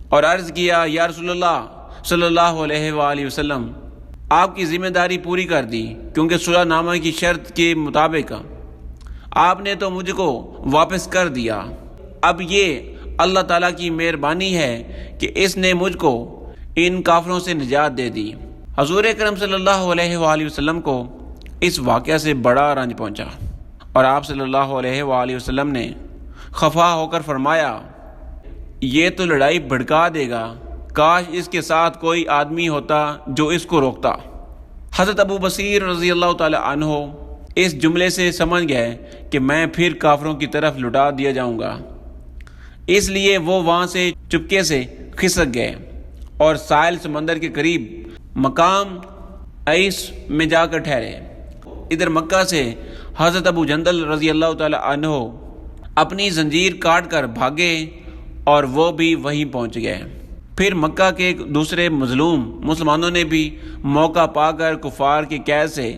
اور عرض کیا، یا رسول اللہ صلی اللہ علیہ وآلہ وسلم، آپ کی ذمہ داری پوری کر دی، کیونکہ صلح نامہ کی شرط کے مطابق آپ نے تو مجھ کو واپس کر دیا۔ اب یہ اللہ تعالیٰ کی مہربانی ہے کہ اس نے مجھ کو ان کافروں سے نجات دے دی۔ حضور اکرم صلی اللہ علیہ وآلہ وسلم کو اس واقعہ سے بڑا رنج پہنچا اور آپ صلی اللہ علیہ وآلہ وسلم نے خفا ہو کر فرمایا، یہ تو لڑائی بھڑکا دے گا، کاش اس کے ساتھ کوئی آدمی ہوتا جو اس کو روکتا۔ حضرت ابو بصیر رضی اللہ تعالی عنہ اس جملے سے سمجھ گئے کہ میں پھر کافروں کی طرف لٹا دیا جاؤں گا، اس لیے وہ وہاں سے چپکے سے کھسک گئے اور ساحل سمندر کے قریب مقام عیس میں جا کر ٹھہرے۔ ادھر مکہ سے حضرت ابو جندل رضی اللہ تعالی عنہ اپنی زنجیر کاٹ کر بھاگے اور وہ بھی وہیں پہنچ گئے۔ پھر مکہ کے دوسرے مظلوم مسلمانوں نے بھی موقع پا کر کفار کے قید سے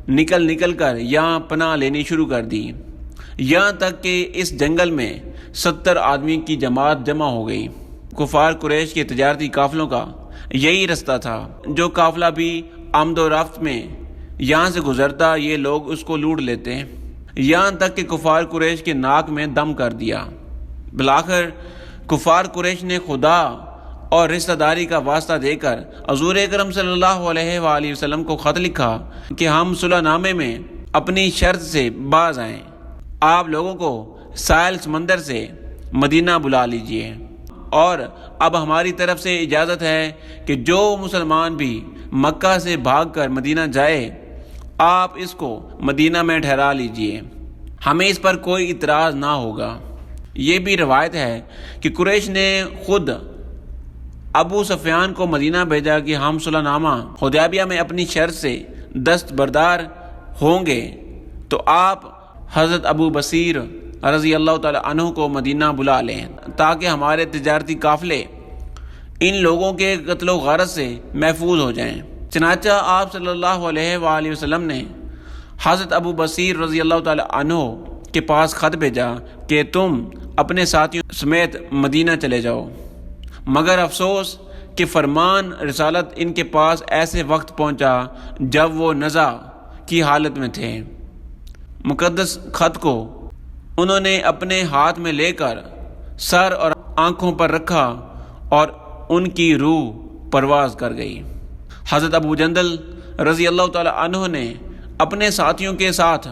نکل کر یہاں پناہ لینی شروع کر دی، یہاں تک کہ اس جنگل میں 70 آدمی کی جماعت جمع ہو گئی۔ کفار قریش کے تجارتی قافلوں کا یہی رستہ تھا، جو قافلہ بھی آمد و رفت میں یہاں سے گزرتا یہ لوگ اس کو لوٹ لیتے، یہاں تک کہ کفار قریش کے ناک میں دم کر دیا۔ بالآخر کفار قریش نے خدا اور رشتہ داری کا واسطہ دے کر حضور اکرم صلی اللہ علیہ وآلہ وسلم کو خط لکھا کہ ہم صلح نامے میں اپنی شرط سے باز آئیں، آپ لوگوں کو ساحل سمندر سے مدینہ بلا لیجئے، اور اب ہماری طرف سے اجازت ہے کہ جو مسلمان بھی مکہ سے بھاگ کر مدینہ جائے آپ اس کو مدینہ میں ٹھہرا لیجئے، ہمیں اس پر کوئی اعتراض نہ ہوگا۔ یہ بھی روایت ہے کہ قریش نے خود ابو سفیان کو مدینہ بھیجا کہ ہم صلح نامہ حدیبیہ میں اپنی شرط سے دستبردار ہوں گے، تو آپ حضرت ابو بصیر رضی اللہ تعالی عنہ کو مدینہ بلا لیں تاکہ ہمارے تجارتی قافلے ان لوگوں کے قتل و غارت سے محفوظ ہو جائیں۔ چنانچہ آپ صلی اللہ علیہ وآلہ وسلم نے حضرت ابو بصیر رضی اللہ تعالی عنہ کے پاس خط بھیجا کہ تم اپنے ساتھیوں سمیت مدینہ چلے جاؤ، مگر افسوس کہ فرمان رسالت ان کے پاس ایسے وقت پہنچا جب وہ نزع کی حالت میں تھے۔ مقدس خط کو انہوں نے اپنے ہاتھ میں لے کر سر اور آنکھوں پر رکھا اور ان کی روح پرواز کر گئی۔ حضرت ابو جندل رضی اللہ تعالی عنہ نے اپنے ساتھیوں کے ساتھ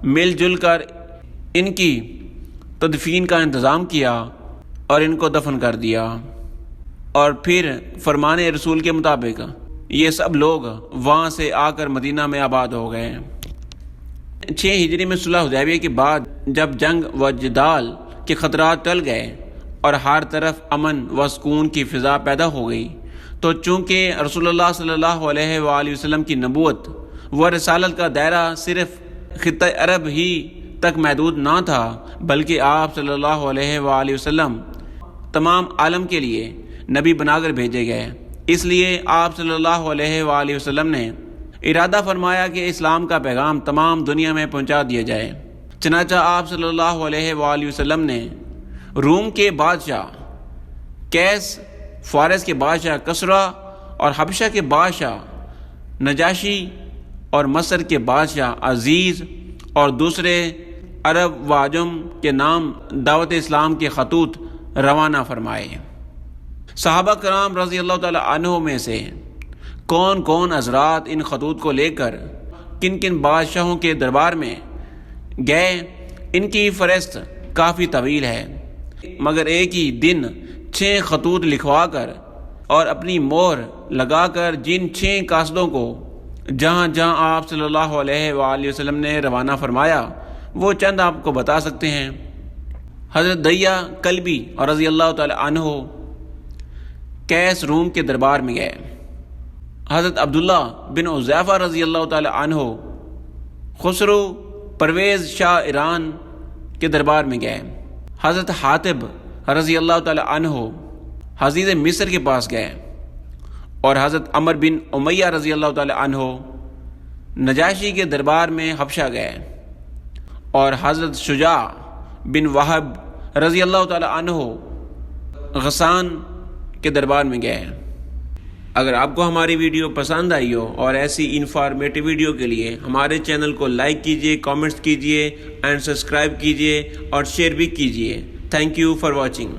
مل جل کر ان کی تدفین کا انتظام کیا اور ان کو دفن کر دیا، اور پھر فرمان رسول کے مطابق یہ سب لوگ وہاں سے آ کر مدینہ میں آباد ہو گئے۔ 6 ہجری میں صلح حدیبیہ کے بعد جب جنگ و جدال کے خطرات ٹل گئے اور ہر طرف امن و سکون کی فضا پیدا ہو گئی، تو چونکہ رسول اللہ صلی اللہ علیہ وآلہ وسلم کی نبوت و رسالت کا دائرہ صرف خطہ عرب ہی تک محدود نہ تھا، بلکہ آپ صلی اللہ علیہ وآلہ وسلم تمام عالم کے لیے نبی بنا کر بھیجے گئے، اس لیے آپ صلی اللہ علیہ وآلہ وسلم نے ارادہ فرمایا کہ اسلام کا پیغام تمام دنیا میں پہنچا دیا جائے۔ چنانچہ آپ صلی اللہ علیہ وآلہ وسلم نے روم کے بادشاہ کیس، فارس کے بادشاہ کسرا اور حبشہ کے بادشاہ نجاشی اور مصر کے بادشاہ عزیز اور دوسرے عرب و عجم کے نام دعوت اسلام کے خطوط روانہ فرمائے۔ صحابہ کرام رضی اللہ تعالی عنہ میں سے کون کون حضرات ان خطوط کو لے کر کن کن بادشاہوں کے دربار میں گئے، ان کی فہرست کافی طویل ہے، مگر ایک ہی دن 6 خطوط لکھوا کر اور اپنی مہر لگا کر جن 6 قاصدوں کو جہاں جہاں آپ صلی اللہ علیہ وآلہ وسلم نے روانہ فرمایا وہ چند آپ کو بتا سکتے ہیں۔ حضرت دہیہ کلبی اور رضی اللہ تعالی عنہ کیس روم کے دربار میں گئے۔ حضرت عبداللہ بن حذیفہ رضی اللہ تعالی عنہ خسرو پرویز شاہ ایران کے دربار میں گئے۔ حضرت حاتب رضی اللہ تعالی عنہ عزیز مصر کے پاس گئے، اور حضرت عمر بن امیہ رضی اللہ تعالی عنہ نجاشی کے دربار میں حبشہ گئے، اور حضرت شجاع بن وہب رضی اللہ تعالی عنہ غسان کے دربار میں گئے۔ اگر آپ کو ہماری ویڈیو پسند آئی ہو اور ایسی انفارمیٹیو ویڈیو کے لیے ہمارے چینل کو لائک کیجئے، کامنٹس کیجئے اینڈ سبسکرائب کیجئے اور شیئر بھی کیجئے۔ Thank you for watching.